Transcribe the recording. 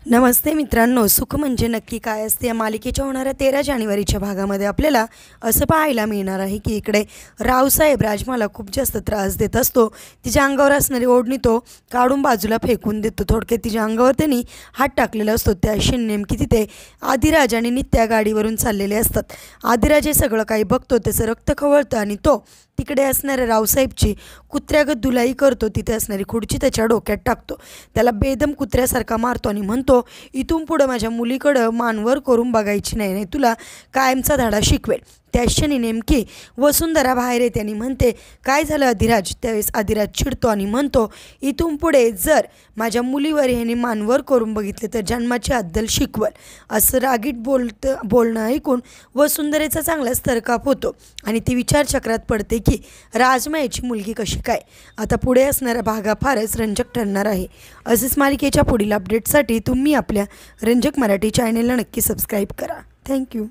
नमस्ते मित्रांनो, सुख म्हणजे नक्की काय असते या मालिकेच्या होणाऱ्या 13 जानेवारीच्या भागामध्ये आपल्याला असं पाहायला मिळणार आहे की इकडे रावसाहेब राजमाला खूप जास्त त्रास देत असतो। तिच्या अंगावर असणारी ओढणी तो काढून बाजूला फेकून देतो। थोडक्यात तिच्या अंगावर त्यांनी हात टाकलेला असतो। त्याशी नेमकी तिथे आदिराज आणि नित्या गाडीवरून चाललेले असतात। आदिराज हे सगळं काही बघतो, त्याचं रक्त खवळतं आणि तो तिकडे असणाऱ्या रावसाहेबची कुत्र्यागत धुलाई करतो। तिथे असणारी खुर्ची त्याच्या डोक्यात टाकतो, त्याला बेदम कुत्र्यासारखा मारतो आणि म्हणतो, इथून पुढं माझ्या मुलीकडं मानवर करून बघायची नाही, नाही तुला कायमचा धडा शिकवेल। त्या क्षणी नेमकी वसुंधरा बाहेर येते आणि म्हणते, काय झालं आदिराज? त्यावेळेस आदिराज चिडतो आणि म्हणतो, इथून पुढे जर माझ्या मुलीवर ह्याने मानवर करून बघितले तर जन्माची अद्दल शिकवल। असं रागीट बोलणं ऐकून वसुंधरेचा चांगलाच थरकाप होतो आणि ती विचारचक्रात पडते की राजमायाची मुलगी कशी काय। आता पुढे असणारा भाग फारच रंजक ठरणार आहे। असेच मालिकेच्या पुढील अपडेटसाठी तुम्ही आपल्या रंजक मराठी चॅनेलला नक्की सबस्क्राईब करा। थँक्यू।